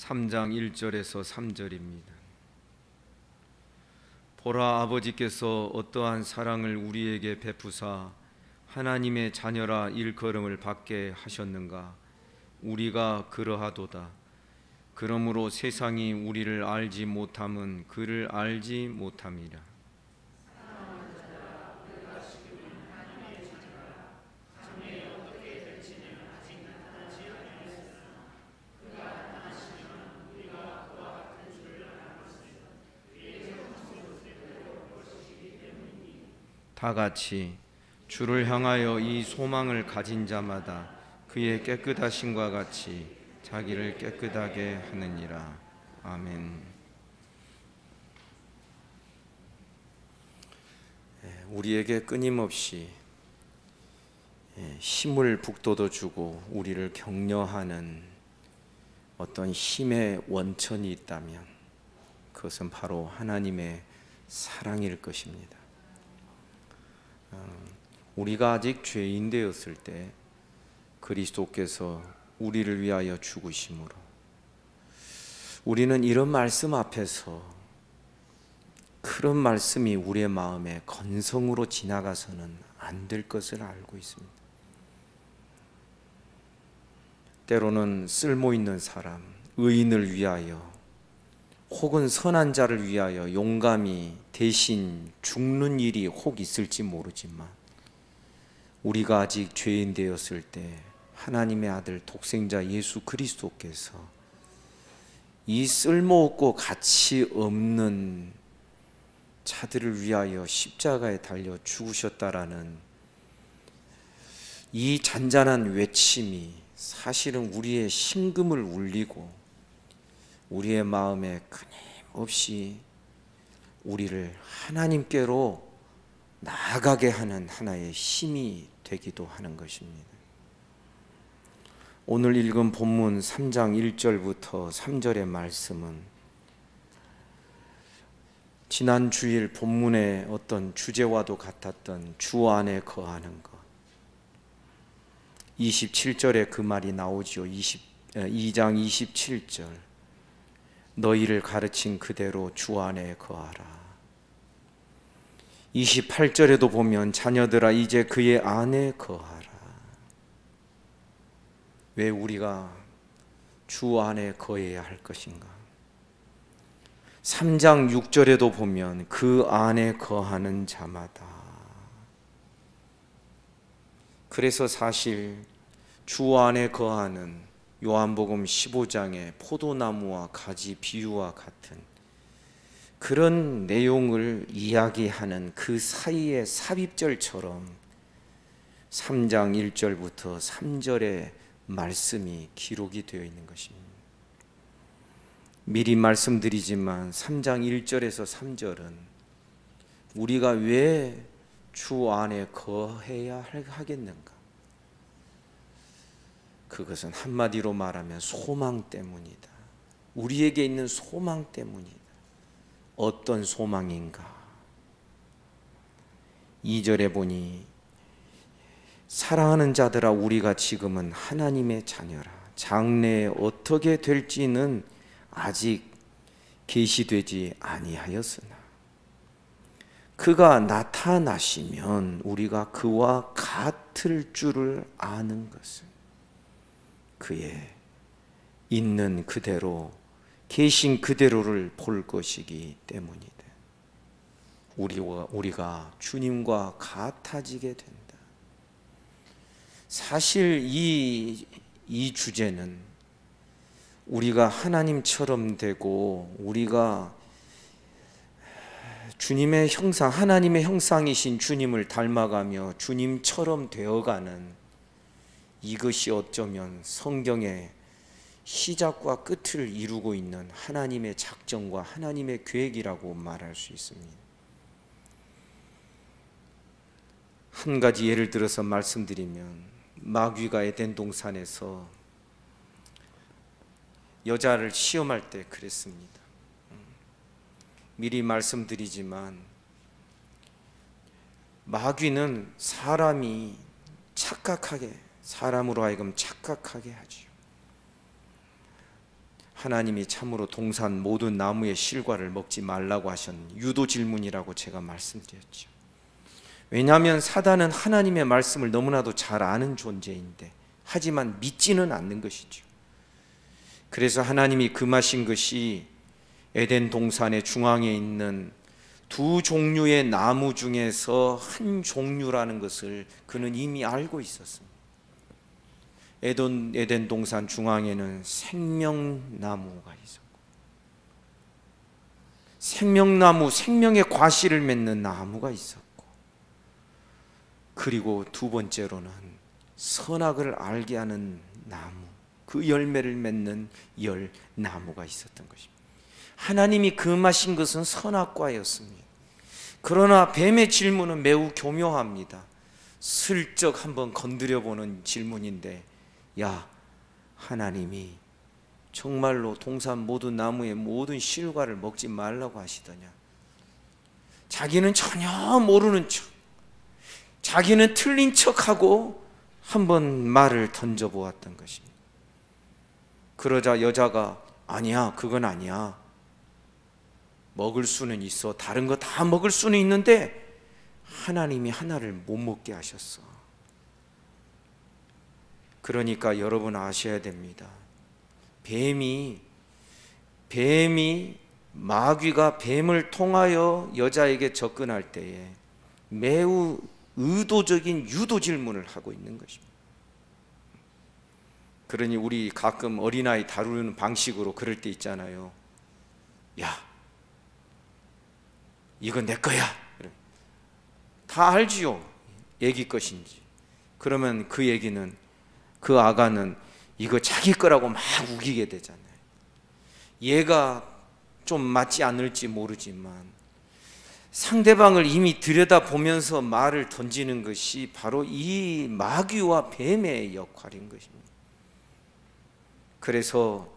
3장 1절에서 3절입니다. 보라, 아버지께서 어떠한 사랑을 우리에게 베푸사 하나님의 자녀라 일컬음을 받게 하셨는가. 우리가 그러하도다. 그러므로 세상이 우리를 알지 못함은 그를 알지 못함이라. 다 같이 주를 향하여 이 소망을 가진 자마다 그의 깨끗하심과 같이 자기를 깨끗하게 하느니라. 아멘. 우리에게 끊임없이 힘을 북돋워 주고 우리를 격려하는 어떤 힘의 원천이 있다면 그것은 바로 하나님의 사랑일 것입니다. 우리가 아직 죄인 되었을 때 그리스도께서 우리를 위하여 죽으심으로 우리는 이런 말씀 앞에서 그런 말씀이 우리의 마음에 건성으로 지나가서는 안 될 것을 알고 있습니다. 때로는 쓸모 있는 사람, 의인을 위하여 혹은 선한 자를 위하여 용감히 대신 죽는 일이 혹 있을지 모르지만 우리가 아직 죄인 되었을 때 하나님의 아들 독생자 예수 그리스도께서 이 쓸모없고 가치 없는 자들을 위하여 십자가에 달려 죽으셨다라는 이 잔잔한 외침이 사실은 우리의 심금을 울리고 우리의 마음에 끊임없이 우리를 하나님께로 나아가게 하는 하나의 힘이 되기도 하는 것입니다. 오늘 읽은 본문 3장 1절부터 3절의 말씀은 지난 주일 본문의 어떤 주제와도 같았던 주 안에 거하는 것, 27절에 그 말이 나오죠. 2장 27절, 너희를 가르친 그대로 주 안에 거하라. 28절에도 보면 자녀들아 이제 그의 안에 거하라. 왜 우리가 주 안에 거해야 할 것인가? 3장 6절에도 보면 그 안에 거하는 자마다. 그래서 사실 주 안에 거하는 요한복음 15장의 포도나무와 가지 비유와 같은 그런 내용을 이야기하는 그 사이의 삽입절처럼 3장 1절부터 3절의 말씀이 기록이 되어 있는 것입니다. 미리 말씀드리지만 3장 1절에서 3절은 우리가 왜 주 안에 거해야 하겠는가? 그것은 한마디로 말하면 소망 때문이다. 우리에게 있는 소망 때문이다. 어떤 소망인가? 2절에 보니 사랑하는 자들아 우리가 지금은 하나님의 자녀라. 장래에 어떻게 될지는 아직 계시되지 아니하였으나 그가 나타나시면 우리가 그와 같을 줄을 아는 것은 그의 있는 그대로 계신 그대로를 볼 것이기 때문이다. 우리가 주님과 같아지게 된다. 사실 이 주제는 우리가 하나님처럼 되고 우리가 주님의 형상, 하나님의 형상이신 주님을 닮아가며 주님처럼 되어가는 이것이 어쩌면 성경의 시작과 끝을 이루고 있는 하나님의 작정과 하나님의 계획이라고 말할 수 있습니다. 한 가지 예를 들어서 말씀드리면 마귀가 에덴 동산에서 여자를 시험할 때 그랬습니다. 미리 말씀드리지만 마귀는 사람이 사람으로 하여금 착각하게 하지요. 하나님이 참으로 동산 모든 나무의 실과를 먹지 말라고 하신 유도 질문이라고 제가 말씀드렸죠. 왜냐하면 사단은 하나님의 말씀을 너무나도 잘 아는 존재인데 하지만 믿지는 않는 것이죠. 그래서 하나님이 금하신 것이 에덴 동산의 중앙에 있는 두 종류의 나무 중에서 한 종류라는 것을 그는 이미 알고 있었습니다. 에덴 동산 중앙에는 생명나무가 있었고, 생명나무, 생명의 과실을 맺는 나무가 있었고, 그리고 두 번째로는 선악을 알게 하는 나무, 그 열매를 맺는 열나무가 있었던 것입니다. 하나님이 금하신 것은 선악과였습니다. 그러나 뱀의 질문은 매우 교묘합니다. 슬쩍 한번 건드려보는 질문인데, 야, 하나님이 정말로 동산 모든 나무의 모든 실과를 먹지 말라고 하시더냐? 자기는 전혀 모르는 척, 자기는 틀린 척하고 한번 말을 던져보았던 것입니다. 그러자 여자가 아니야, 그건 아니야. 먹을 수는 있어. 다른 거 다 먹을 수는 있는데 하나님이 하나를 못 먹게 하셨어. 그러니까 여러분 아셔야 됩니다. 마귀가 뱀을 통하여 여자에게 접근할 때에 매우 의도적인 유도 질문을 하고 있는 것입니다. 그러니 우리 가끔 어린아이 다루는 방식으로 그럴 때 있잖아요. 야, 이거 내 거야. 다 알지요, 애기 것인지. 그러면 그 애기는, 그 아가는 이거 자기 거라고 막 우기게 되잖아요. 얘가 좀 맞지 않을지 모르지만 상대방을 이미 들여다보면서 말을 던지는 것이 바로 이 마귀와 뱀의 역할인 것입니다. 그래서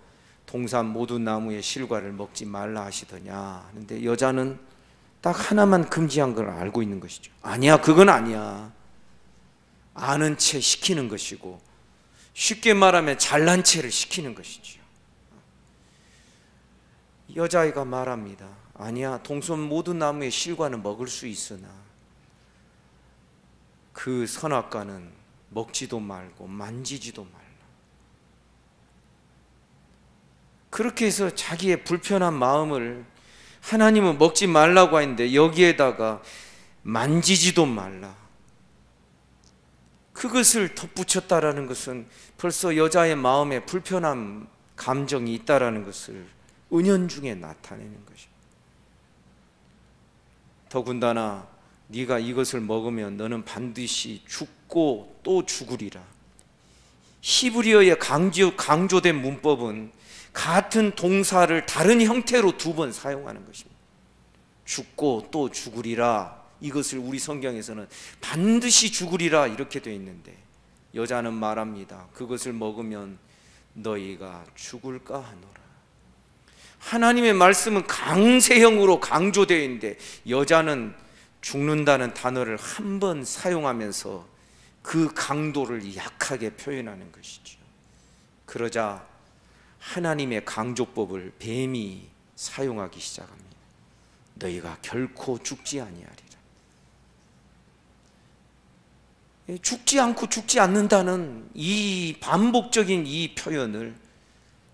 동산 모든 나무의 실과를 먹지 말라 하시더냐 하는데 여자는 딱 하나만 금지한 걸 알고 있는 것이죠. 아니야, 그건 아니야. 아는 채 시키는 것이고, 쉽게 말하면 잘난 체를 시키는 것이지요. 여자아이가 말합니다. 아니야, 동산 모든 나무의 실과는 먹을 수 있으나 그 선악과는 먹지도 말고 만지지도 말라. 그렇게 해서 자기의 불편한 마음을, 하나님은 먹지 말라고 했는데 여기에다가 만지지도 말라, 그것을 덧붙였다라는 것은 벌써 여자의 마음에 불편한 감정이 있다라는 것을 은연중에 나타내는 것입니다. 더군다나 네가 이것을 먹으면 너는 반드시 죽고 또 죽으리라. 히브리어의 강조된 문법은 같은 동사를 다른 형태로 두 번 사용하는 것입니다. 죽고 또 죽으리라, 이것을 우리 성경에서는 반드시 죽으리라 이렇게 되어 있는데 여자는 말합니다. 그것을 먹으면 너희가 죽을까 하노라. 하나님의 말씀은 강세형으로 강조되어 있는데 여자는 죽는다는 단어를 한 번 사용하면서 그 강도를 약하게 표현하는 것이죠. 그러자 하나님의 강조법을 뱀이 사용하기 시작합니다. 너희가 결코 죽지 아니하리라. 죽지 않고 죽지 않는다는 이 반복적인 이 표현을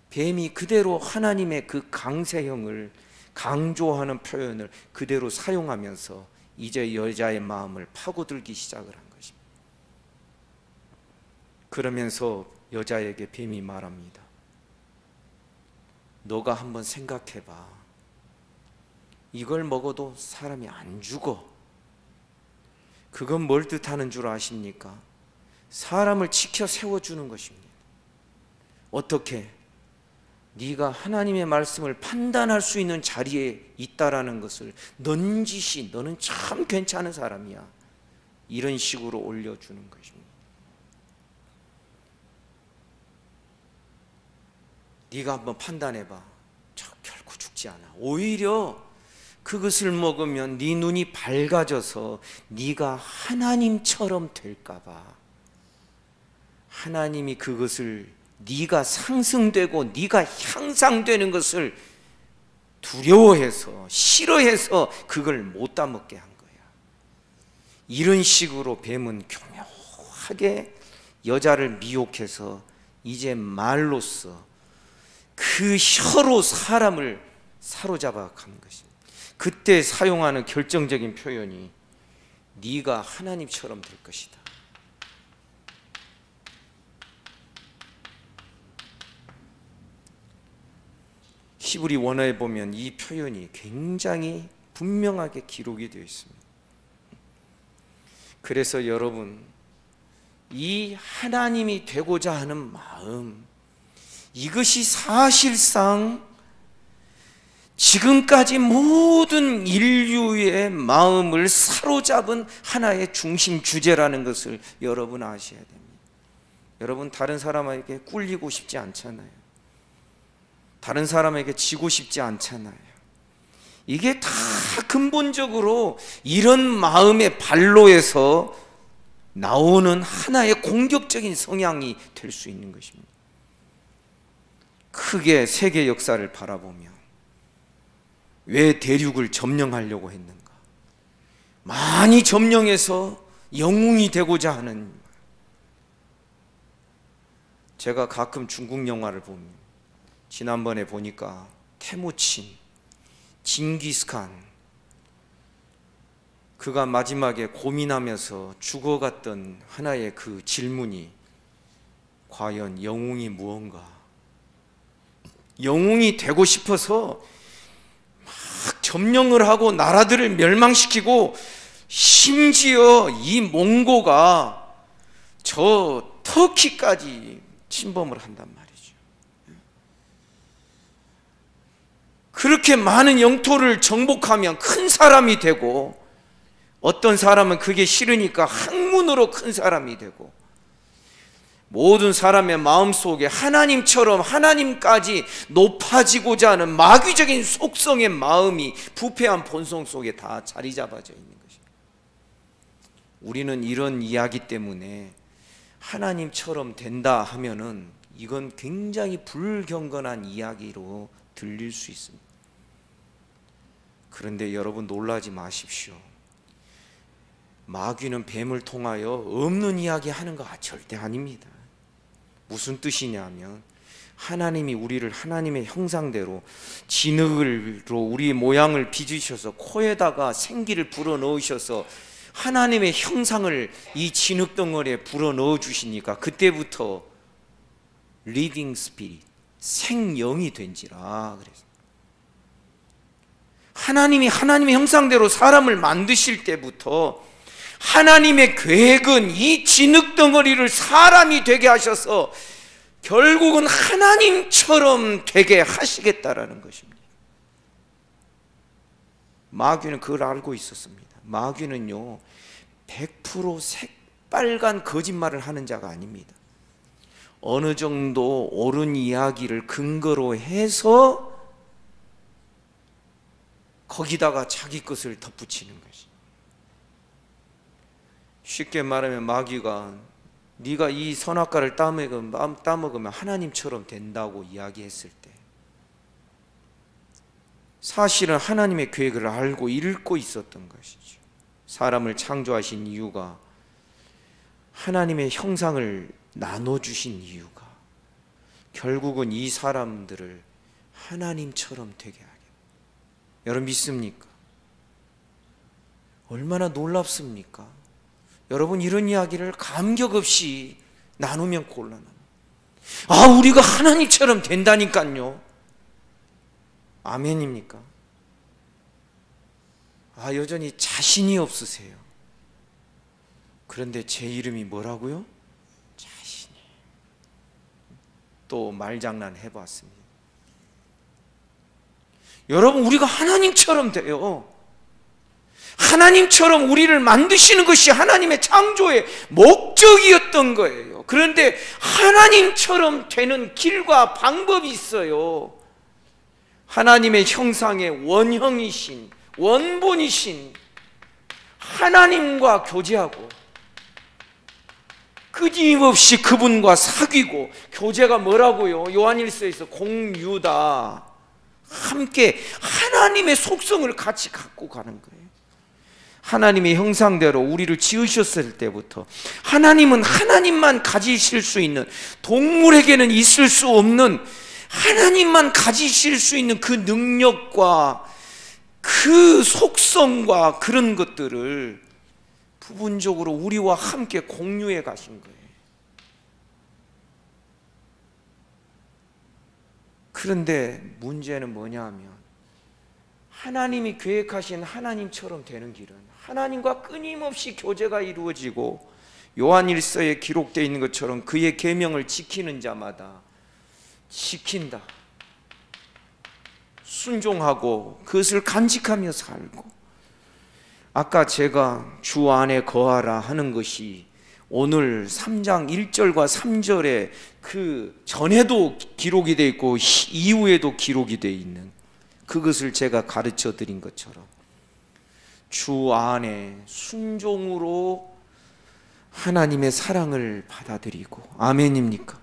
뱀이 그대로 하나님의 그 강세형을 강조하는 표현을 그대로 사용하면서 이제 여자의 마음을 파고들기 시작을 한 것입니다. 그러면서 여자에게 뱀이 말합니다. 너가 한번 생각해봐. 이걸 먹어도 사람이 안 죽어. 그건 뭘 뜻하는 줄 아십니까? 사람을 지켜 세워주는 것입니다. 어떻게? 네가 하나님의 말씀을 판단할 수 있는 자리에 있다라는 것을 넌지시 너는 참 괜찮은 사람이야, 이런 식으로 올려주는 것입니다. 네가 한번 판단해봐. 저 결코 죽지 않아. 오히려 그것을 먹으면 네 눈이 밝아져서 네가 하나님처럼 될까 봐 하나님이 그것을 네가 상승되고 네가 향상되는 것을 두려워해서 싫어해서 그걸 못 따먹게 한 거야. 이런 식으로 뱀은 교묘하게 여자를 미혹해서 이제 말로써 그 혀로 사람을 사로잡아 간 것입니다. 그때 사용하는 결정적인 표현이 네가 하나님처럼 될 것이다. 히브리 원어에 보면 이 표현이 굉장히 분명하게 기록이 되어 있습니다. 그래서 여러분, 이 하나님이 되고자 하는 마음, 이것이 사실상 지금까지 모든 인류의 마음을 사로잡은 하나의 중심 주제라는 것을 여러분 아셔야 됩니다. 여러분, 다른 사람에게 꿀리고 싶지 않잖아요. 다른 사람에게 지고 싶지 않잖아요. 이게 다 근본적으로 이런 마음의 발로에서 나오는 하나의 공격적인 성향이 될 수 있는 것입니다. 크게 세계 역사를 바라보며 왜 대륙을 점령하려고 했는가? 많이 점령해서 영웅이 되고자 하는. 제가 가끔 중국 영화를 봅니다. 지난번에 보니까 테무친, 징기스칸, 그가 마지막에 고민하면서 죽어갔던 하나의 그 질문이 과연 영웅이 무언가? 영웅이 되고 싶어서 막 점령을 하고 나라들을 멸망시키고 심지어 이 몽고가 저 터키까지 침범을 한단 말이죠. 그렇게 많은 영토를 정복하면 큰 사람이 되고, 어떤 사람은 그게 싫으니까 학문으로 큰 사람이 되고, 모든 사람의 마음속에 하나님처럼 하나님까지 높아지고자 하는 마귀적인 속성의 마음이 부패한 본성 속에 다 자리 잡아져 있는 것입니다. 우리는 이런 이야기 때문에 하나님처럼 된다 하면은 이건 굉장히 불경건한 이야기로 들릴 수 있습니다. 그런데 여러분, 놀라지 마십시오. 마귀는 뱀을 통하여 없는 이야기 하는 거 절대 아닙니다. 무슨 뜻이냐면, 하나님이 우리를 하나님의 형상대로 진흙으로 우리의 모양을 빚으셔서 코에다가 생기를 불어넣으셔서 하나님의 형상을 이 진흙 덩어리에 불어넣어 주시니까 그때부터 리빙 스피릿, 생영이 된지라. 그래서 하나님이 하나님의 형상대로 사람을 만드실 때부터 하나님의 계획은 이 진흙 덩어리를 사람이 되게 하셔서 결국은 하나님처럼 되게 하시겠다라는 것입니다. 마귀는 그걸 알고 있었습니다. 마귀는요, 100% 새빨간 거짓말을 하는 자가 아닙니다. 어느 정도 옳은 이야기를 근거로 해서 거기다가 자기 것을 덧붙이는 것이. 쉽게 말하면 마귀가 네가 이 선악과를 따먹으면 하나님처럼 된다고 이야기했을 때, 사실은 하나님의 계획을 알고 읽고 있었던 것이죠. 사람을 창조하신 이유가, 하나님의 형상을 나눠주신 이유가 결국은 이 사람들을 하나님처럼 되게 하게. 여러분 믿습니까? 얼마나 놀랍습니까? 여러분, 이런 이야기를 감격 없이 나누면 곤란합니다. 아, 우리가 하나님처럼 된다니까요. 아멘입니까? 아, 여전히 자신이 없으세요. 그런데 제 이름이 뭐라고요? 자신이. 또 말장난 해봤습니다. 여러분, 우리가 하나님처럼 돼요. 하나님처럼 우리를 만드시는 것이 하나님의 창조의 목적이었던 거예요. 그런데 하나님처럼 되는 길과 방법이 있어요. 하나님의 형상의 원형이신, 원본이신 하나님과 교제하고, 끊임없이 그분과 사귀고, 교제가 뭐라고요? 요한일서에서 공유다, 함께 하나님의 속성을 같이 갖고 가는 거예요. 하나님의 형상대로 우리를 지으셨을 때부터 하나님은 하나님만 가지실 수 있는, 동물에게는 있을 수 없는, 하나님만 가지실 수 있는 그 능력과 그 속성과 그런 것들을 부분적으로 우리와 함께 공유해 가신 거예요. 그런데 문제는 뭐냐 하면, 하나님이 계획하신 하나님처럼 되는 길은 하나님과 끊임없이 교제가 이루어지고, 요한일서에 기록되어 있는 것처럼 그의 계명을 지키는 자마다 지킨다, 순종하고 그것을 간직하며 살고, 아까 제가 주 안에 거하라 하는 것이 오늘 3장 1절과 3절에 그 전에도 기록이 되어 있고 이후에도 기록이 되어 있는 그것을 제가 가르쳐 드린 것처럼, 주 안에 순종으로 하나님의 사랑을 받아들이고, 아멘입니까?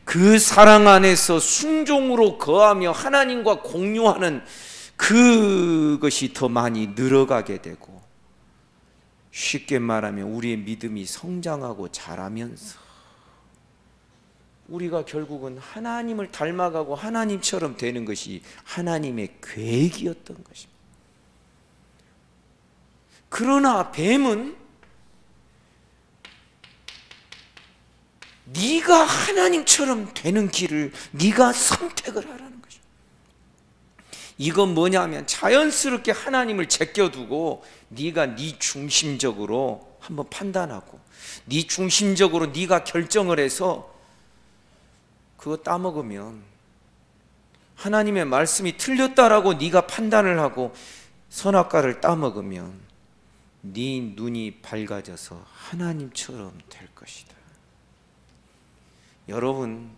그 사랑 안에서 순종으로 거하며 하나님과 공유하는 그것이 더 많이 늘어가게 되고, 쉽게 말하면 우리의 믿음이 성장하고 자라면서 우리가 결국은 하나님을 닮아가고 하나님처럼 되는 것이 하나님의 계획이었던 것입니다. 그러나 뱀은 네가 하나님처럼 되는 길을 네가 선택을 하라는 것입니다. 이건 뭐냐면, 자연스럽게 하나님을 제껴두고 네가 네 중심적으로 한번 판단하고, 네 중심적으로 네가 결정을 해서 그거 따먹으면, 하나님의 말씀이 틀렸다라고 네가 판단을 하고 선악과를 따먹으면 네 눈이 밝아져서 하나님처럼 될 것이다. 여러분,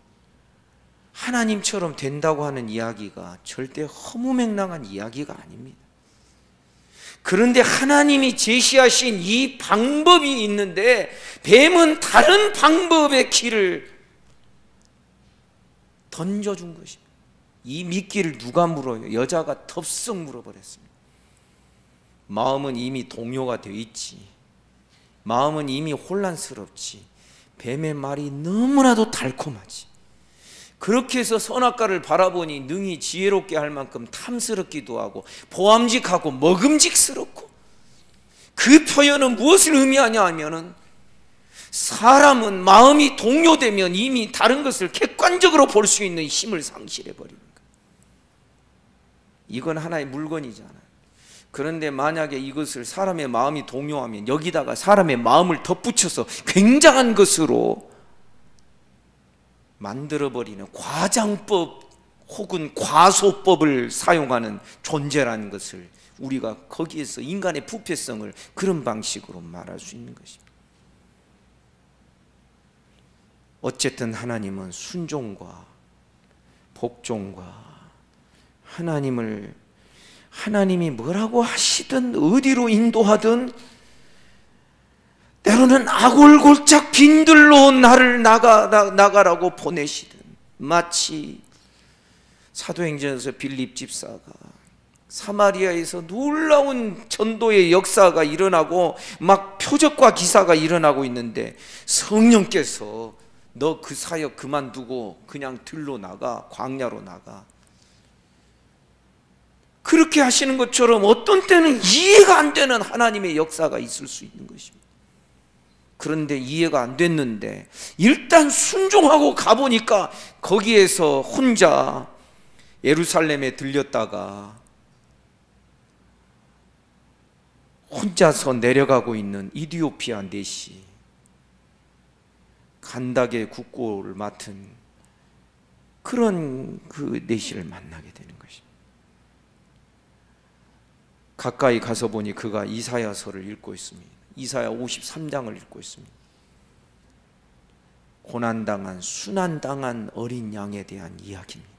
하나님처럼 된다고 하는 이야기가 절대 허무맹랑한 이야기가 아닙니다. 그런데 하나님이 제시하신 이 방법이 있는데, 뱀은 다른 방법의 길을 던져준 것입니다. 이 미끼를 누가 물어요? 여자가 덥석 물어버렸습니다. 마음은 이미 동요가 되어 있지, 마음은 이미 혼란스럽지, 뱀의 말이 너무나도 달콤하지. 그렇게 해서 선악과를 바라보니 능히 지혜롭게 할 만큼 탐스럽기도 하고 보암직하고 먹음직스럽고, 그 표현은 무엇을 의미하냐 하면은, 사람은 마음이 동요되면 이미 다른 것을 객관적으로 볼 수 있는 힘을 상실해 버리는 거예요. 이건 하나의 물건이잖아요. 그런데 만약에 이것을 사람의 마음이 동요하면 여기다가 사람의 마음을 덧붙여서 굉장한 것으로 만들어버리는 과장법 혹은 과소법을 사용하는 존재라는 것을 우리가 거기에서 인간의 부패성을 그런 방식으로 말할 수 있는 것입니다. 어쨌든 하나님은 순종과 복종과 하나님이 뭐라고 하시든 어디로 인도하든, 때로는 아골골짝 빈들로 나를 나가라고 보내시든, 마치 사도행전에서 빌립 집사가 사마리아에서 놀라운 전도의 역사가 일어나고 막 표적과 기사가 일어나고 있는데, 성령께서 너 그 사역 그만두고 그냥 들로 나가, 광야로 나가, 그렇게 하시는 것처럼 어떤 때는 이해가 안 되는 하나님의 역사가 있을 수 있는 것입니다. 그런데 이해가 안 됐는데 일단 순종하고 가보니까 거기에서 혼자 예루살렘에 들렸다가 혼자서 내려가고 있는 이디오피아 내시, 간닥의 국고를 맡은 그런 그 내시를 만나게 되는 것입니다. 가까이 가서 보니 그가 이사야서를 읽고 있습니다. 이사야 53장을 읽고 있습니다. 고난당한, 순환당한 어린 양에 대한 이야기입니다.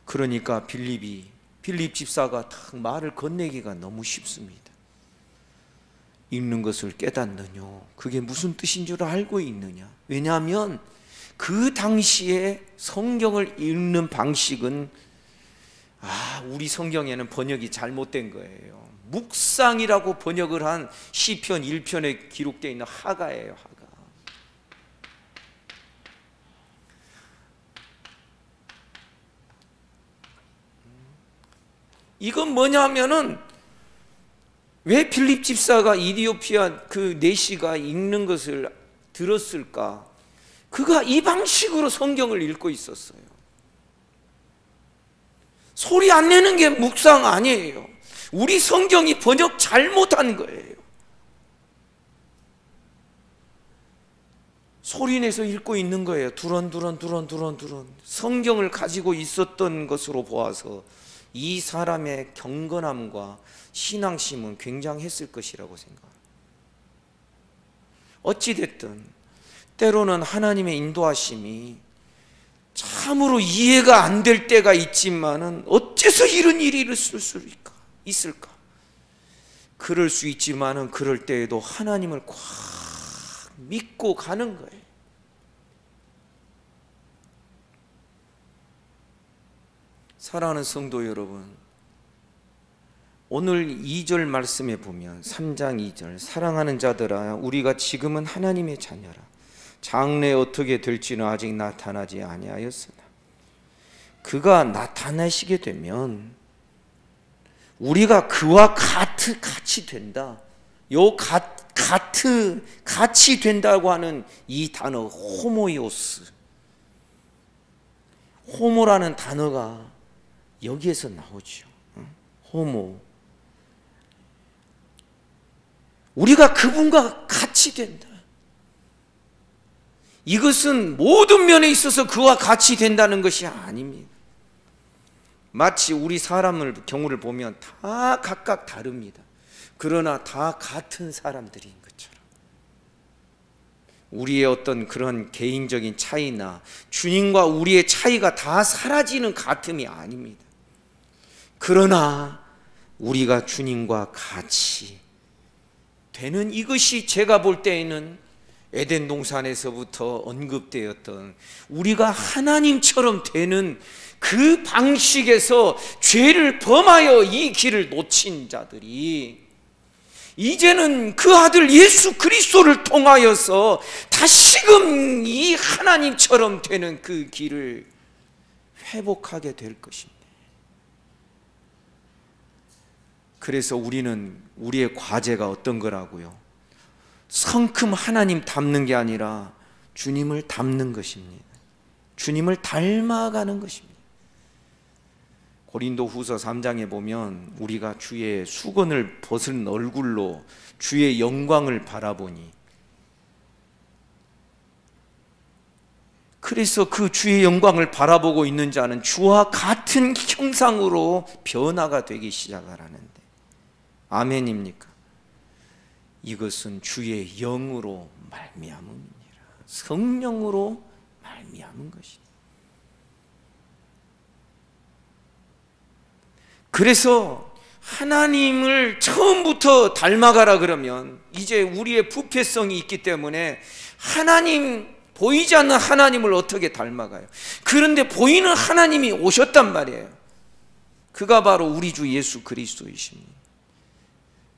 그러니까 빌립 집사가 딱 말을 건네기가 너무 쉽습니다. 읽는 것을 깨닫느냐? 그게 무슨 뜻인 줄 알고 있느냐? 왜냐하면 그 당시에 성경을 읽는 방식은 우리 성경에는 번역이 잘못된 거예요. 묵상이라고 번역을 한 시편 1편에 기록되어 있는 하가예요. 하가. 이건 뭐냐면은 왜 빌립 집사가 이디오피아 그 내시가 읽는 것을 들었을까? 그가 이 방식으로 성경을 읽고 있었어요. 소리 안 내는 게 묵상 아니에요. 우리 성경이 번역 잘못한 거예요. 소리 내서 읽고 있는 거예요. 두런두런 성경을 가지고 있었던 것으로 보아서 이 사람의 경건함과 신앙심은 굉장했을 것이라고 생각합니다. 어찌됐든 때로는 하나님의 인도하심이 참으로 이해가 안 될 때가 있지만은 어째서 이런 일이 있을 수 있을까? 그럴 수 있지만은 그럴 때에도 하나님을 꽉 믿고 가는 거예요. 사랑하는 성도 여러분, 오늘 2절 말씀에 보면 3장 2절 사랑하는 자들아 우리가 지금은 하나님의 자녀라 장래 어떻게 될지는 아직 나타나지 아니하였으나 그가 나타나시게 되면 우리가 그와 같이 된다. 요 같이 된다고 하는 이 단어 호모이오스, 호모라는 단어가 여기에서 나오죠. 호모. 우리가 그분과 같이 된다. 이것은 모든 면에 있어서 그와 같이 된다는 것이 아닙니다. 마치 우리 사람을 경우를 보면 다 각각 다릅니다. 그러나 다 같은 사람들인 것처럼 우리의 어떤 그런 개인적인 차이나 주님과 우리의 차이가 다 사라지는 같음이 아닙니다. 그러나 우리가 주님과 같이 되는 이것이 제가 볼 때에는 에덴 동산에서부터 언급되었던 우리가 하나님처럼 되는 그 방식에서 죄를 범하여 이 길을 놓친 자들이 이제는 그 아들 예수 그리스도를 통하여서 다시금 이 하나님처럼 되는 그 길을 회복하게 될 것입니다. 그래서 우리는 우리의 과제가 어떤 거라고요? 성큼 하나님 닮는 게 아니라 주님을 닮는 것입니다. 주님을 닮아가는 것입니다. 고린도후서 3장에 보면 우리가 주의 수건을 벗은 얼굴로 주의 영광을 바라보니, 그래서 그 주의 영광을 바라보고 있는 자는 주와 같은 형상으로 변화가 되기 시작하라는데, 아멘입니까? 이것은 주의 영으로 말미암음이니라. 성령으로 말미암은 것이다. 그래서 하나님을 처음부터 닮아가라 그러면 이제 우리의 부패성이 있기 때문에 하나님, 보이지 않는 하나님을 어떻게 닮아가요? 그런데 보이는 하나님이 오셨단 말이에요. 그가 바로 우리 주 예수 그리스도이십니다.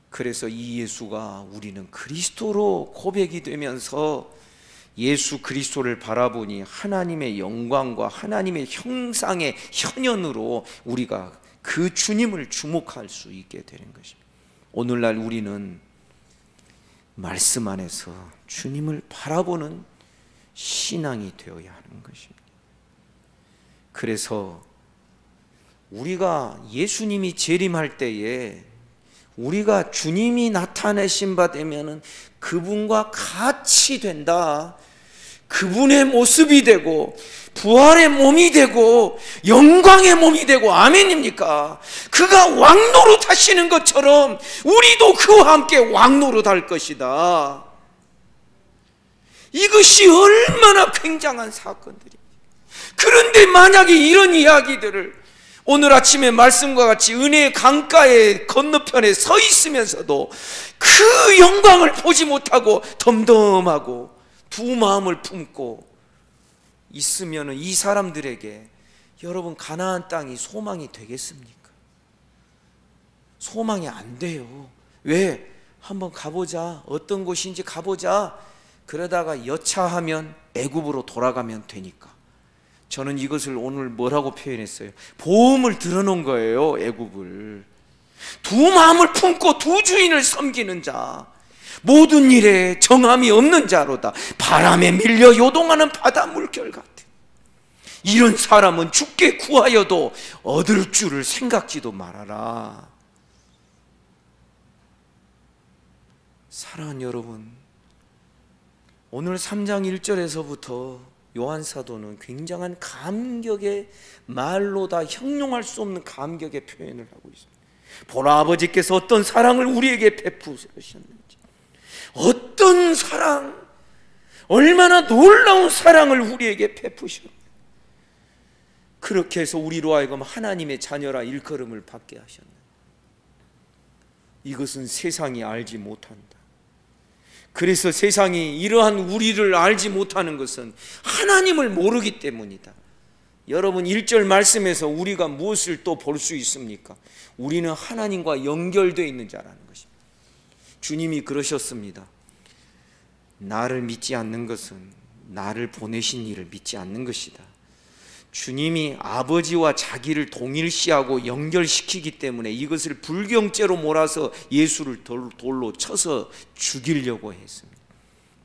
그래서 이 예수가 우리는 그리스도로 고백이 되면서 예수 그리스도를 바라보니 하나님의 영광과 하나님의 형상의 현현으로 우리가 그 주님을 주목할 수 있게 되는 것입니다. 오늘날 우리는 말씀 안에서 주님을 바라보는 신앙이 되어야 하는 것입니다. 그래서 우리가 예수님이 재림할 때에 우리가 주님이 나타내신 바 되면은 그분과 같이 된다. 그분의 모습이 되고 부활의 몸이 되고 영광의 몸이 되고, 아멘입니까? 그가 왕노릇 하시는 것처럼 우리도 그와 함께 왕노릇 할 것이다. 이것이 얼마나 굉장한 사건들입니다. 그런데 만약에 이런 이야기들을 오늘 아침에 말씀과 같이 은혜의 강가의 건너편에 서 있으면서도 그 영광을 보지 못하고 덤덤하고 두 마음을 품고 있으면 이 사람들에게 여러분 가나안 땅이 소망이 되겠습니까? 소망이 안 돼요. 왜? 한번 가보자, 어떤 곳인지 가보자. 그러다가 여차하면 애굽으로 돌아가면 되니까. 저는 이것을 오늘 뭐라고 표현했어요? 보험을 들어놓은 거예요. 애굽을 두 마음을 품고 두 주인을 섬기는 자, 모든 일에 정함이 없는 자로다. 바람에 밀려 요동하는 바다 물결 같아. 이런 사람은 주께 구하여도 얻을 줄을 생각지도 말아라. 사랑하는 여러분, 오늘 3장 1절에서부터 요한 사도는 굉장한 감격의 말로 다 형용할 수 없는 감격의 표현을 하고 있습니다. 보라, 아버지께서 어떤 사랑을 우리에게 베푸셨는지, 어떤 사랑, 얼마나 놀라운 사랑을 우리에게 베푸셨는지, 그렇게 해서 우리로 하여금 하나님의 자녀라 일컬음을 받게 하셨는지, 이것은 세상이 알지 못한다. 그래서 세상이 이러한 우리를 알지 못하는 것은 하나님을 모르기 때문이다. 여러분 1절 말씀에서 우리가 무엇을 또 볼 수 있습니까? 우리는 하나님과 연결되어 있는 자라는 것입니다. 주님이 그러셨습니다. 나를 믿지 않는 것은 나를 보내신 이를 믿지 않는 것이다. 주님이 아버지와 자기를 동일시하고 연결시키기 때문에 이것을 불경죄로 몰아서 예수를 돌로 쳐서 죽이려고 했습니다.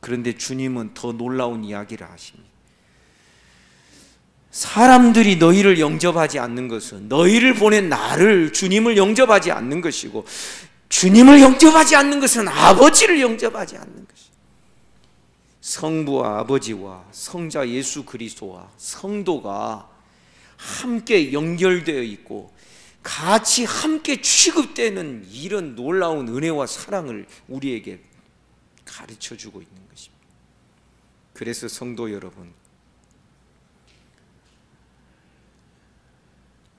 그런데 주님은 더 놀라운 이야기를 하십니다. 사람들이 너희를 영접하지 않는 것은 너희를 보낸 나를, 주님을 영접하지 않는 것이고, 주님을 영접하지 않는 것은 아버지를 영접하지 않는 것이다. 성부와 아버지와 성자 예수 그리스도와 성도가 함께 연결되어 있고 같이 함께 취급되는 이런 놀라운 은혜와 사랑을 우리에게 가르쳐주고 있는 것입니다. 그래서 성도 여러분,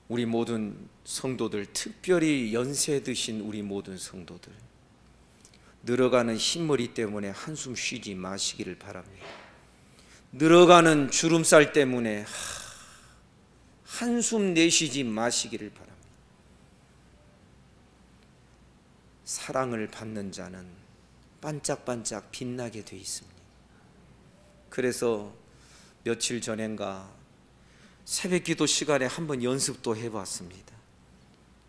우리 모든 성도들, 특별히 연세 드신 우리 모든 성도들, 늘어가는 흰머리 때문에 한숨 쉬지 마시기를 바랍니다. 늘어가는 주름살 때문에 한숨 내쉬지 마시기를 바랍니다. 사랑을 받는 자는 반짝반짝 빛나게 되어 있습니다. 그래서 며칠 전인가 새벽 기도 시간에 한번 연습도 해봤습니다.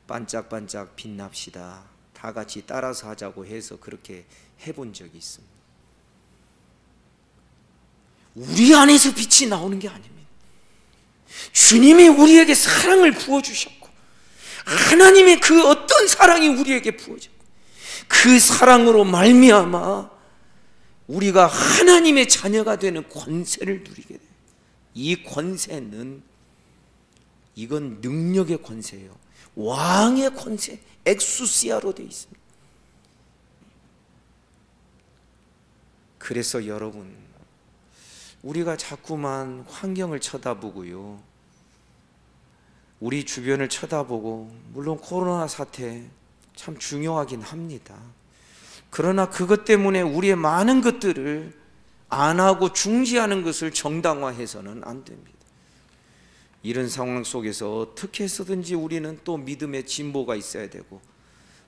반짝반짝 빛납시다. 다 같이 따라서 하자고 해서 그렇게 해본 적이 있습니다. 우리 안에서 빛이 나오는 게 아닙니다. 주님이 우리에게 사랑을 부어주셨고, 하나님의 그 어떤 사랑이 우리에게 부어졌고, 그 사랑으로 말미암아 우리가 하나님의 자녀가 되는 권세를 누리게 돼요. 이 권세는, 이건 능력의 권세예요. 왕의 권세, 엑수시아로 되어 있습니다. 그래서 여러분, 우리가 자꾸만 환경을 쳐다보고요, 우리 주변을 쳐다보고, 물론 코로나 사태 참 중요하긴 합니다. 그러나 그것 때문에 우리의 많은 것들을 안 하고 중지하는 것을 정당화해서는 안 됩니다. 이런 상황 속에서 어떻게 해서든지 우리는 또 믿음의 진보가 있어야 되고,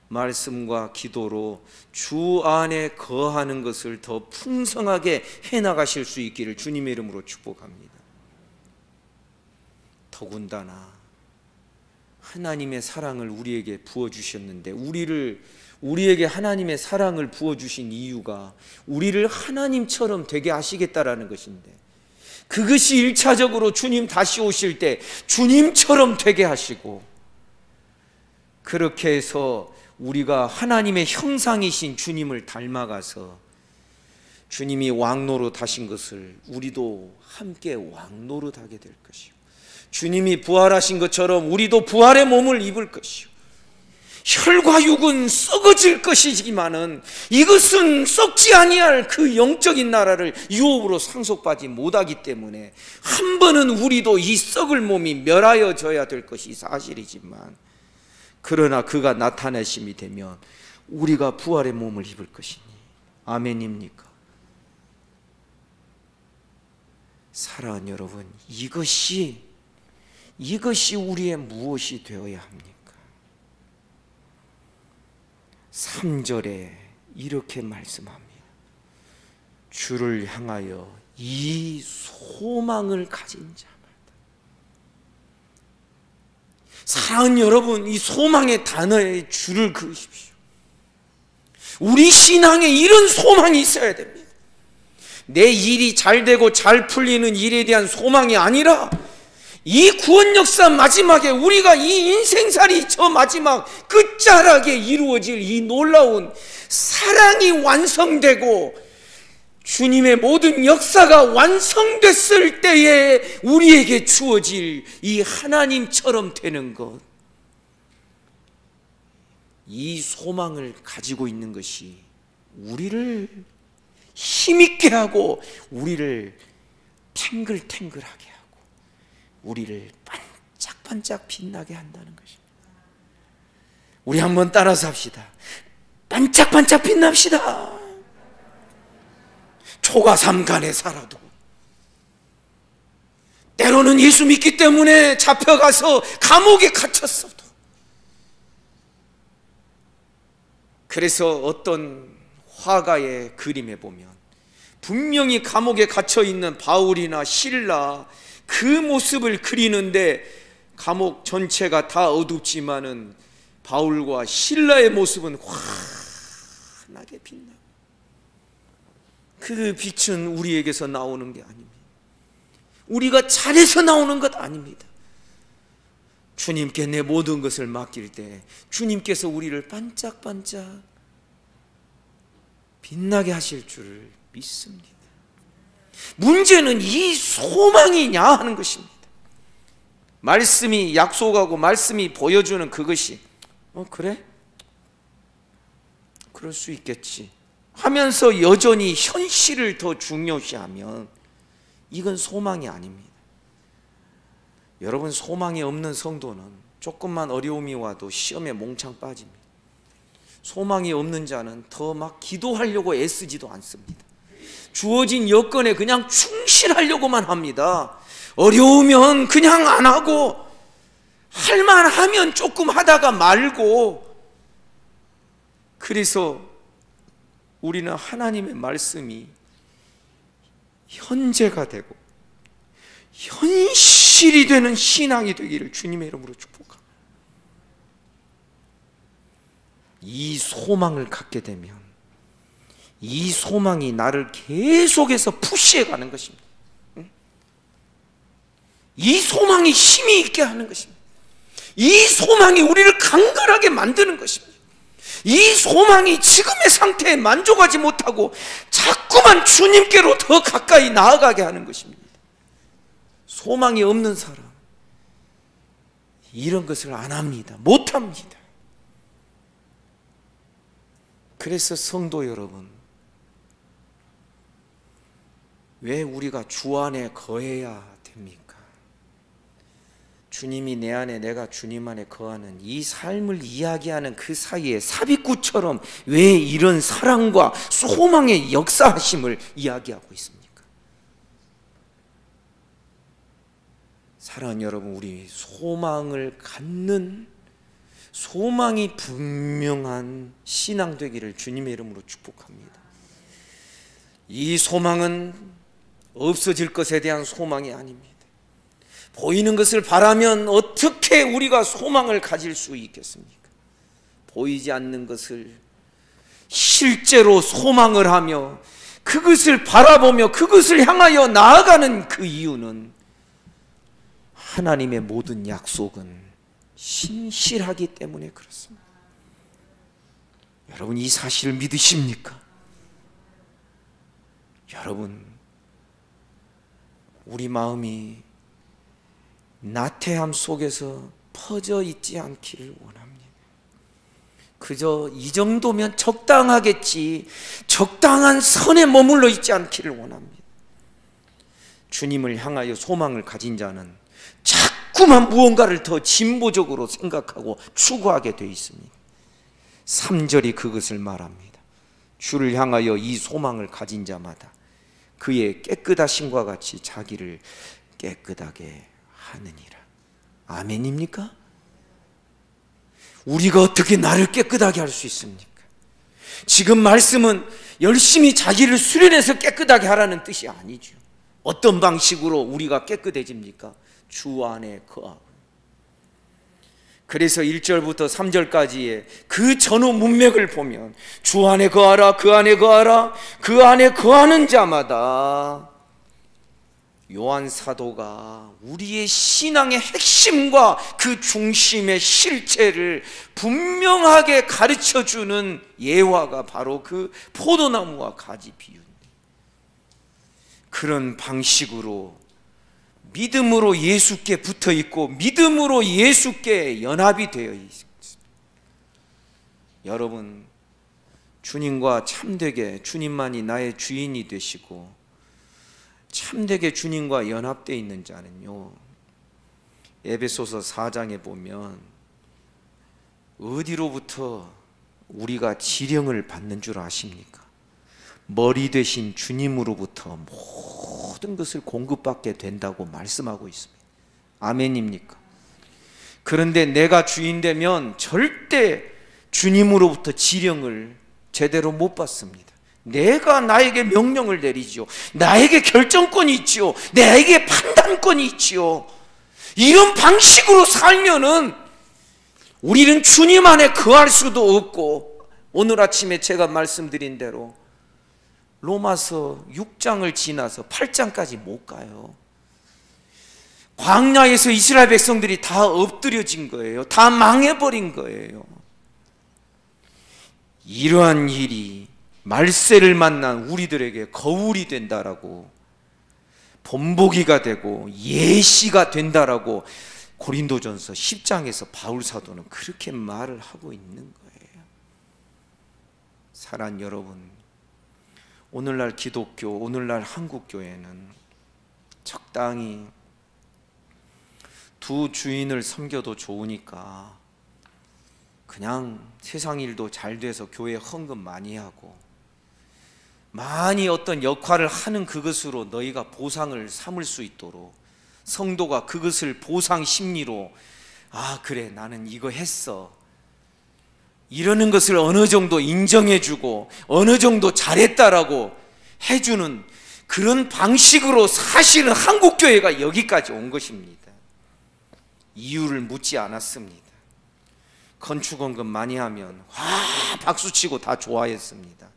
말씀과 기도로 주 안에 거하는 것을 더 풍성하게 해나가실 수 있기를 주님의 이름으로 축복합니다. 더군다나 하나님의 사랑을 우리에게 부어주셨는데, 우리에게 하나님의 사랑을 부어주신 이유가 우리를 하나님처럼 되게 하시겠다라는 것인데, 그것이 1차적으로 주님 다시 오실 때 주님처럼 되게 하시고, 그렇게 해서 우리가 하나님의 형상이신 주님을 닮아가서 주님이 왕노릇 하신 것을 우리도 함께 왕노릇 하게 될 것이고, 주님이 부활하신 것처럼 우리도 부활의 몸을 입을 것이고, 혈과 육은 썩어질 것이지만은 이것은 썩지 아니할 그 영적인 나라를 유업으로 상속받지 못하기 때문에 한 번은 우리도 이 썩을 몸이 멸하여져야 될 것이 사실이지만, 그러나 그가 나타내심이 되면 우리가 부활의 몸을 입을 것이니 아멘입니까? 사랑하는 여러분, 이것이 우리의 무엇이 되어야 합니까? 3절에 이렇게 말씀합니다. 주를 향하여 이 소망을 가진 자마다. 사랑하는 여러분, 이 소망의 단어에 줄을 그으십시오. 우리 신앙에 이런 소망이 있어야 됩니다. 내 일이 잘 되고 잘 풀리는 일에 대한 소망이 아니라 이 구원 역사 마지막에 우리가 이 인생살이 저 마지막 끝자락에 이루어질 이 놀라운 사랑이 완성되고 주님의 모든 역사가 완성됐을 때에 우리에게 주어질 이 하나님처럼 되는 것, 이 소망을 가지고 있는 것이 우리를 힘있게 하고 우리를 탱글탱글하게 하고 우리를 반짝반짝 빛나게 한다는 것입니다. 우리 한번 따라서 합시다. 반짝반짝 빛납시다. 초가삼간에 살아도, 때로는 예수 믿기 때문에 잡혀가서 감옥에 갇혔어도, 그래서 어떤 화가의 그림에 보면 분명히 감옥에 갇혀있는 바울이나 실라 그 모습을 그리는데 감옥 전체가 다 어둡지만은 바울과 실라의 모습은 환하게 빛나. 그 빛은 우리에게서 나오는 게 아닙니다. 우리가 잘해서 나오는 것 아닙니다. 주님께 내 모든 것을 맡길 때 주님께서 우리를 반짝반짝 빛나게 하실 줄을 믿습니다. 문제는 이 소망이냐 하는 것입니다. 말씀이 약속하고 말씀이 보여주는 그것이 그래? 그럴 수 있겠지 하면서 여전히 현실을 더 중요시하면 이건 소망이 아닙니다. 여러분, 소망이 없는 성도는 조금만 어려움이 와도 시험에 몽창 빠집니다. 소망이 없는 자는 더 막 기도하려고 애쓰지도 않습니다. 주어진 여건에 그냥 충실하려고만 합니다. 어려우면 그냥 안 하고, 할만하면 조금 하다가 말고. 그래서 우리는 하나님의 말씀이 현재가 되고 현실이 되는 신앙이 되기를 주님의 이름으로 축복합니다. 이 소망을 갖게 되면 이 소망이 나를 계속해서 푸시해 가는 것입니다. 이 소망이 힘이 있게 하는 것입니다. 이 소망이 우리를 강건하게 만드는 것입니다. 이 소망이 지금의 상태에 만족하지 못하고 자꾸만 주님께로 더 가까이 나아가게 하는 것입니다. 소망이 없는 사람, 이런 것을 안 합니다. 못 합니다. 그래서 성도 여러분, 왜 우리가 주 안에 거해야 됩니까? 주님이 내 안에, 내가 주님 안에 거하는 이 삶을 이야기하는 그 사이에 삽입구처럼 왜 이런 사랑과 소망의 역사하심을 이야기하고 있습니까? 사랑하는 여러분, 우리 소망을 갖는, 소망이 분명한 신앙 되기를 주님의 이름으로 축복합니다. 이 소망은 없어질 것에 대한 소망이 아닙니다. 보이는 것을 바라면 어떻게 우리가 소망을 가질 수 있겠습니까? 보이지 않는 것을 실제로 소망을 하며 그것을 바라보며 그것을 향하여 나아가는 그 이유는 하나님의 모든 약속은 신실하기 때문에 그렇습니다. 여러분, 이 사실을 믿으십니까? 여러분, 우리 마음이 나태함 속에서 퍼져 있지 않기를 원합니다. 그저 이 정도면 적당하겠지, 적당한 선에 머물러 있지 않기를 원합니다. 주님을 향하여 소망을 가진 자는 자꾸만 무언가를 더 진보적으로 생각하고 추구하게 되어 있습니다. 3절이 그것을 말합니다. 주를 향하여 이 소망을 가진 자마다 그의 깨끗하심과 같이 자기를 깨끗하게 하느니라. 아멘입니까? 우리가 어떻게 나를 깨끗하게 할 수 있습니까? 지금 말씀은 열심히 자기를 수련해서 깨끗하게 하라는 뜻이 아니죠. 어떤 방식으로 우리가 깨끗해집니까? 주 안에 거하고. 그래서 1절부터 3절까지의 그 전후 문맥을 보면 주 안에 거하라, 그 안에 거하라, 그 안에 거하는 자마다, 요한 사도가 우리의 신앙의 핵심과 그 중심의 실체를 분명하게 가르쳐주는 예화가 바로 그 포도나무와 가지 비유입니다. 그런 방식으로 믿음으로 예수께 붙어 있고 믿음으로 예수께 연합이 되어 있습니다. 여러분, 주님과 참되게 주님만이 나의 주인이 되시고 참되게 주님과 연합되어 있는 자는요, 에베소서 4장에 보면 어디로부터 우리가 지령을 받는 줄 아십니까? 머리 되신 주님으로부터 모든 것을 공급받게 된다고 말씀하고 있습니다. 아멘입니까? 그런데 내가 주인 되면 절대 주님으로부터 지령을 제대로 못 받습니다. 내가 나에게 명령을 내리죠. 나에게 결정권이 있지요. 나에게 판단권이 있지요. 이런 방식으로 살면은 우리는 주님 안에 거할 수도 없고, 오늘 아침에 제가 말씀드린 대로 로마서 6장을 지나서 8장까지 못 가요. 광야에서 이스라엘 백성들이 다 엎드려진 거예요. 다 망해버린 거예요. 이러한 일이 말세를 만난 우리들에게 거울이 된다라고, 본보기가 되고 예시가 된다라고 고린도전서 10장에서 바울 사도는 그렇게 말을 하고 있는 거예요. 사랑하는 여러분, 오늘날 기독교, 오늘날 한국교회는 적당히 두 주인을 섬겨도 좋으니까 그냥 세상 일도 잘 돼서 교회 헌금 많이 하고 많이 어떤 역할을 하는 그것으로 너희가 보상을 삼을 수 있도록 성도가 그것을 보상 심리로, 아 그래 나는 이거 했어, 이러는 것을 어느 정도 인정해주고 어느 정도 잘했다라고 해주는 그런 방식으로 사실은 한국교회가 여기까지 온 것입니다. 이유를 묻지 않았습니다. 건축원금 많이 하면 와 박수치고 다 좋아했습니다.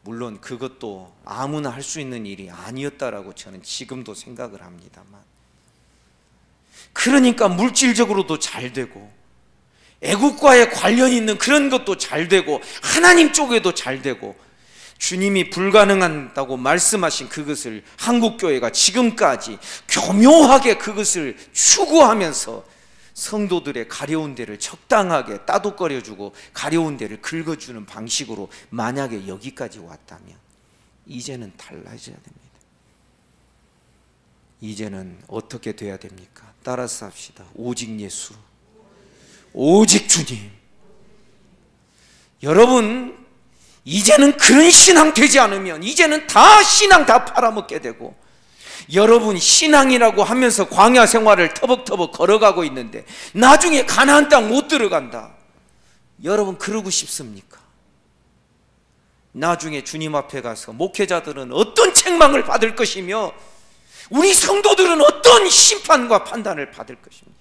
물론 그것도 아무나 할 수 있는 일이 아니었다라고 저는 지금도 생각을 합니다만, 그러니까 물질적으로도 잘 되고 애국과의 관련 있는 그런 것도 잘 되고 하나님 쪽에도 잘 되고, 주님이 불가능하다고 말씀하신 그것을 한국교회가 지금까지 교묘하게 그것을 추구하면서 성도들의 가려운 데를 적당하게 따독거려주고 가려운 데를 긁어주는 방식으로 만약에 여기까지 왔다면 이제는 달라져야 됩니다. 이제는 어떻게 돼야 됩니까? 따라서 합시다. 오직 예수, 오직 주님. 여러분, 이제는 그런 신앙 되지 않으면 이제는 다 신앙 다 팔아먹게 되고, 여러분 신앙이라고 하면서 광야 생활을 터벅터벅 걸어가고 있는데 나중에 가나안 땅 못 들어간다, 여러분 그러고 싶습니까? 나중에 주님 앞에 가서 목회자들은 어떤 책망을 받을 것이며 우리 성도들은 어떤 심판과 판단을 받을 것입니까?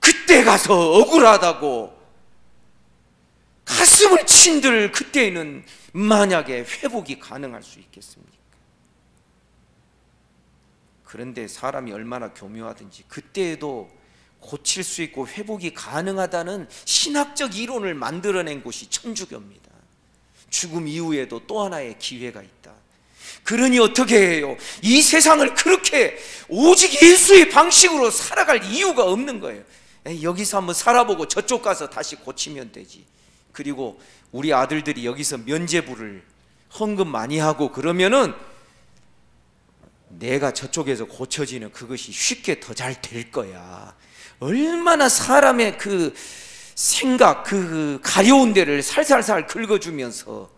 그때 가서 억울하다고 가슴을 친들 그때에는 만약에 회복이 가능할 수 있겠습니까? 그런데 사람이 얼마나 교묘하든지 그때에도 고칠 수 있고 회복이 가능하다는 신학적 이론을 만들어낸 곳이 천주교입니다. 죽음 이후에도 또 하나의 기회가 있다. 그러니 어떻게 해요? 이 세상을 그렇게 오직 예수의 방식으로 살아갈 이유가 없는 거예요. 여기서 한번 살아보고 저쪽 가서 다시 고치면 되지. 그리고 우리 아들들이 여기서 면죄부를 헌금 많이 하고 그러면은 내가 저쪽에서 고쳐지는 그것이 쉽게 더 잘 될 거야. 얼마나 사람의 그 생각, 그 가려운 데를 살살살 긁어주면서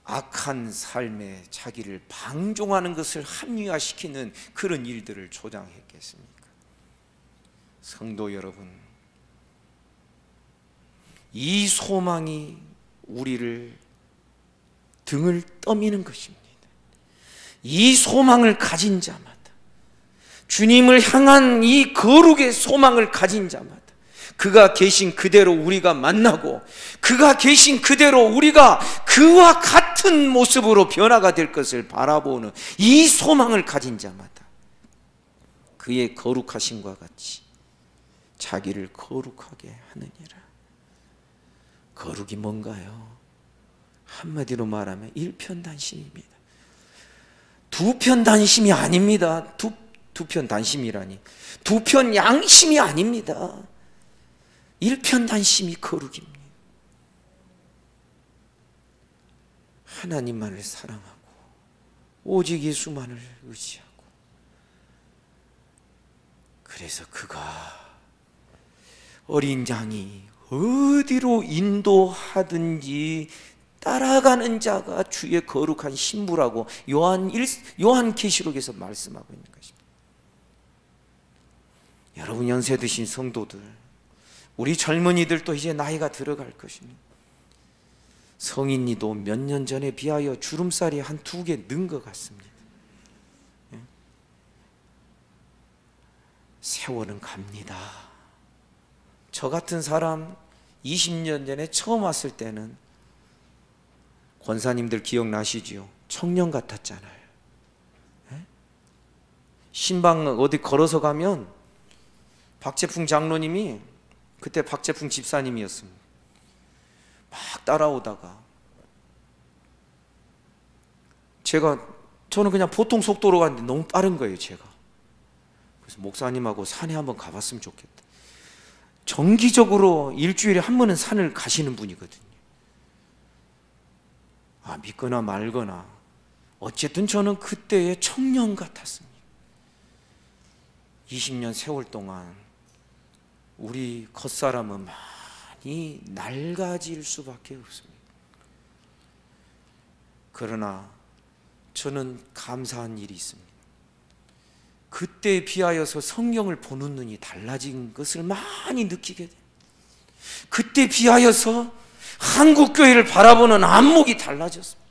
악한 삶에 자기를 방종하는 것을 합리화시키는 그런 일들을 조장했겠습니까? 성도 여러분, 이 소망이 우리를 등을 떠미는 것입니다. 이 소망을 가진 자마다, 주님을 향한 이 거룩의 소망을 가진 자마다, 그가 계신 그대로 우리가 만나고 그가 계신 그대로 우리가 그와 같은 모습으로 변화가 될 것을 바라보는 이 소망을 가진 자마다 그의 거룩하심과 같이 자기를 거룩하게 하느니라. 거룩이 뭔가요? 한마디로 말하면 일편단심입니다. 두편단심이 아닙니다. 두편단심이라니, 두편양심이 아닙니다. 일편단심이 거룩입니다. 하나님만을 사랑하고 오직 예수만을 의지하고, 그래서 그가 어린 양이 어디로 인도하든지 따라가는 자가 주의 거룩한 신부라고 요한계시록에서 말씀하고 있는 것입니다. 여러분, 연세 드신 성도들, 우리 젊은이들도 이제 나이가 들어갈 것입니다. 성인이도 몇 년 전에 비하여 주름살이 한 2개 는 것 같습니다. 세월은 갑니다. 저 같은 사람 20년 전에 처음 왔을 때는, 권사님들 기억나시지요? 청년 같았잖아요. 신방 어디 걸어서 가면 박재풍 장로님이, 그때 박재풍 집사님이었습니다, 막 따라오다가 저는 그냥 보통 속도로 갔는데 너무 빠른 거예요, 제가. 그래서 목사님하고 산에 한번 가봤으면 좋겠다. 정기적으로 일주일에 한 번은 산을 가시는 분이거든요. 믿거나 말거나 어쨌든 저는 그때의 청년 같았습니다. 20년 세월 동안 우리 겉사람은 많이 낡아질 수밖에 없습니다. 그러나 저는 감사한 일이 있습니다. 그때에 비하여서 성경을 보는 눈이 달라진 것을 많이 느끼게 돼요. 그때 비하여서 한국교회를 바라보는 안목이 달라졌습니다.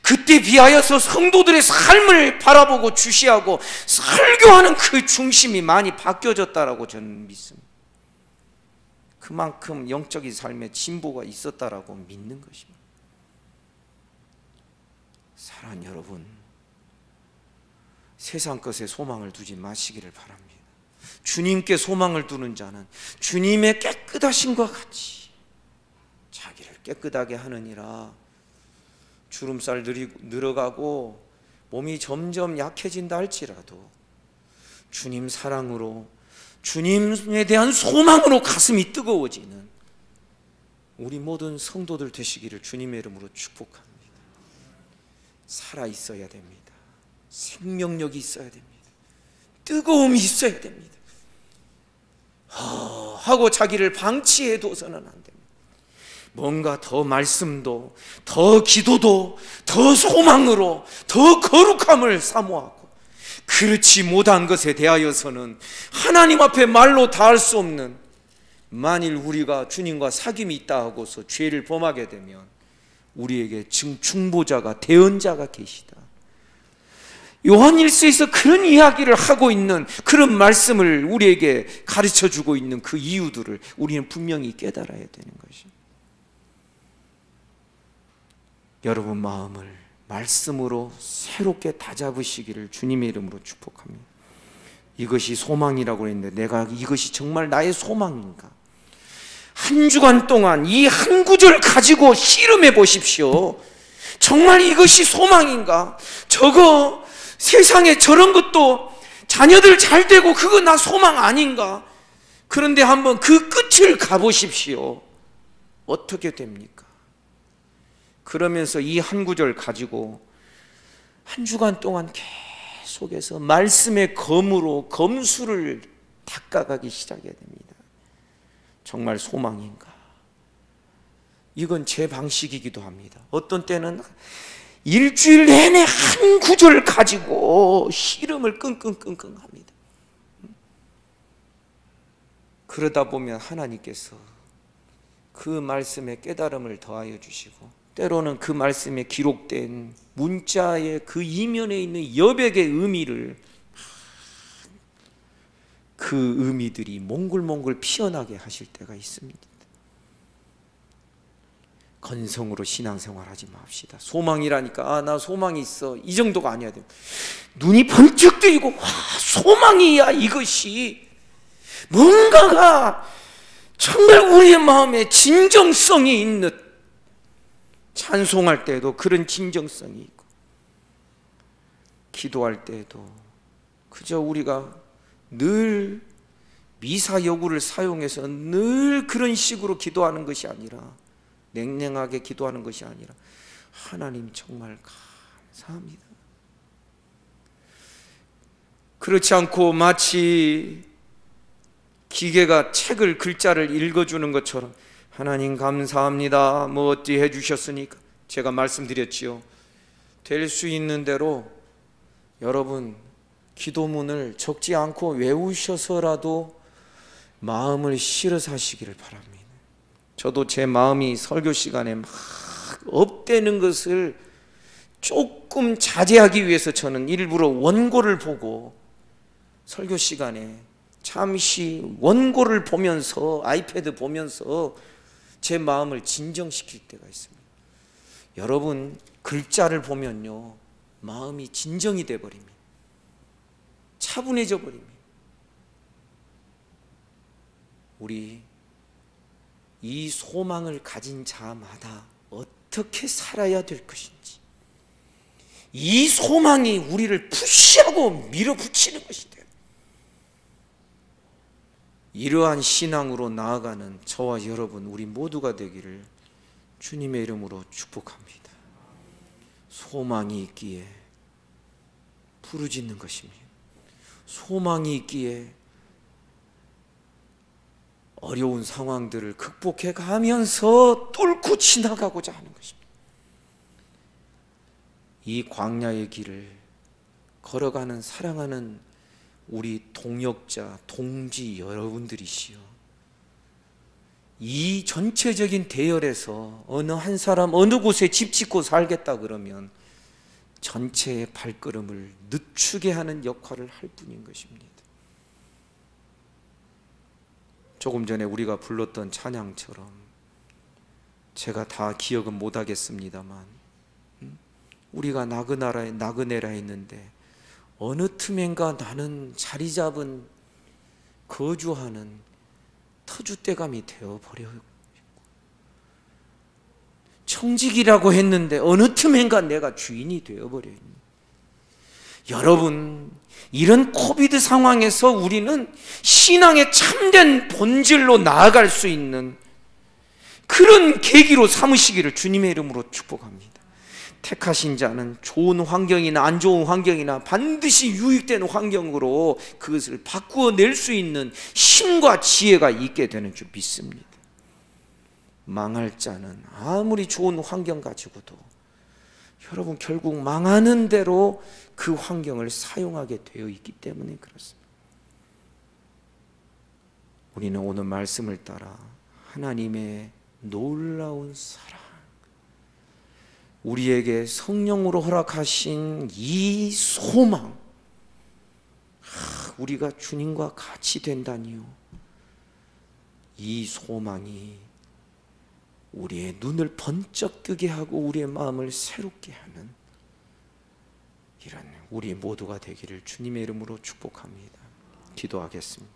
그때 비하여서 성도들의 삶을 바라보고 주시하고 설교하는 그 중심이 많이 바뀌어졌다라고 저는 믿습니다. 그만큼 영적인 삶에 진보가 있었다라고 믿는 것입니다. 사랑하는 여러분, 세상 것에 소망을 두지 마시기를 바랍니다. 주님께 소망을 두는 자는 주님의 깨끗하심과 같이 자기를 깨끗하게 하느니라. 주름살 늘어가고 몸이 점점 약해진다 할지라도 주님 사랑으로, 주님에 대한 소망으로 가슴이 뜨거워지는 우리 모든 성도들 되시기를 주님의 이름으로 축복합니다. 살아있어야 됩니다. 생명력이 있어야 됩니다. 뜨거움이 있어야 됩니다. 하고 자기를 방치해둬서는 안 됩니다. 뭔가 더 말씀도, 더 기도도, 더 소망으로, 더 거룩함을 사모하고, 그렇지 못한 것에 대하여서는 하나님 앞에 말로 다할 수 없는, 만일 우리가 주님과 사귐이 있다 하고서 죄를 범하게 되면 우리에게 중보자가, 대언자가 계시다. 요한일서에서 그런 이야기를 하고 있는, 그런 말씀을 우리에게 가르쳐주고 있는 그 이유들을 우리는 분명히 깨달아야 되는 것입니다. 여러분 마음을 말씀으로 새롭게 다잡으시기를 주님의 이름으로 축복합니다. 이것이 소망이라고 했는데 내가 이것이 정말 나의 소망인가? 한 주간 동안 이 한 구절 가지고 씨름해 보십시오. 정말 이것이 소망인가? 저거 세상에 저런 것도 자녀들 잘 되고 그거 나 소망 아닌가? 그런데 한번 그 끝을 가보십시오. 어떻게 됩니까? 그러면서 이 한 구절 가지고 한 주간 동안 계속해서 말씀의 검으로 검수를 닦아가기 시작해야 됩니다. 정말 소망인가? 이건 제 방식이기도 합니다. 어떤 때는 일주일 내내 한 구절 가지고 씨름을 끙끙끙끙 합니다. 그러다 보면 하나님께서 그 말씀에 깨달음을 더하여 주시고, 때로는 그 말씀에 기록된 문자의 그 이면에 있는 여백의 의미를, 그 의미들이 몽글몽글 피어나게 하실 때가 있습니다. 건성으로 신앙생활 하지 맙시다. 소망이라니까 나 소망이 있어, 이 정도가 아니어야 돼요. 눈이 번쩍 뜨이고 와, 소망이야. 이것이 뭔가가 정말 우리의 마음에 진정성이 있는, 찬송할 때도 그런 진정성이 있고, 기도할 때도 그저 우리가 늘 미사여구를 사용해서 늘 그런 식으로 기도하는 것이 아니라, 냉랭하게 기도하는 것이 아니라, 하나님 정말 감사합니다. 그렇지 않고 마치 기계가 책을, 글자를 읽어주는 것처럼 하나님 감사합니다, 뭐 어찌 해주셨으니까, 제가 말씀드렸지요. 될 수 있는 대로 여러분 기도문을 적지 않고 외우셔서라도 마음을 실어서 하시기를 바랍니다. 저도 제 마음이 설교 시간에 막 업되는 것을 조금 자제하기 위해서 저는 일부러 원고를 보고 설교 시간에 잠시 원고를 보면서, 아이패드 보면서 제 마음을 진정시킬 때가 있습니다. 여러분 글자를 보면요, 마음이 진정이 되어버립니다. 차분해져 버립니다. 우리 이 소망을 가진 자마다 어떻게 살아야 될 것인지, 이 소망이 우리를 푸시하고 밀어붙이는 것이 돼요. 이러한 신앙으로 나아가는 저와 여러분, 우리 모두가 되기를 주님의 이름으로 축복합니다. 소망이 있기에 부르짖는 것입니다. 소망이 있기에 어려운 상황들을 극복해 가면서 뚫고 지나가고자 하는 것입니다. 이 광야의 길을 걸어가는, 사랑하는 우리 동역자, 동지 여러분들이시여, 이 전체적인 대열에서 어느 한 사람 어느 곳에 집 짓고 살겠다 그러면 전체의 발걸음을 늦추게 하는 역할을 할 뿐인 것입니다. 조금 전에 우리가 불렀던 찬양처럼, 제가 다 기억은 못하겠습니다만, 우리가 나그네라 했는데 어느 틈엔가 나는 자리 잡은, 거주하는 터줏대감이 되어버려 있고, 청직이라고 했는데 어느 틈엔가 내가 주인이 되어버려 있는, 여러분 이런 코비드 상황에서 우리는 신앙의 참된 본질로 나아갈 수 있는 그런 계기로 삼으시기를 주님의 이름으로 축복합니다. 택하신 자는 좋은 환경이나 안 좋은 환경이나 반드시 유익되는 환경으로 그것을 바꾸어 낼 수 있는 힘과 지혜가 있게 되는 줄 믿습니다. 망할 자는 아무리 좋은 환경 가지고도 여러분 결국 망하는 대로 그 환경을 사용하게 되어 있기 때문에 그렇습니다. 우리는 오늘 말씀을 따라 하나님의 놀라운 사랑, 우리에게 성령으로 허락하신 이 소망, 우리가 주님과 같이 된다니요, 이 소망이 우리의 눈을 번쩍 뜨게 하고 우리의 마음을 새롭게 하는 이런 우리 모두가 되기를 주님의 이름으로 축복합니다. 기도하겠습니다.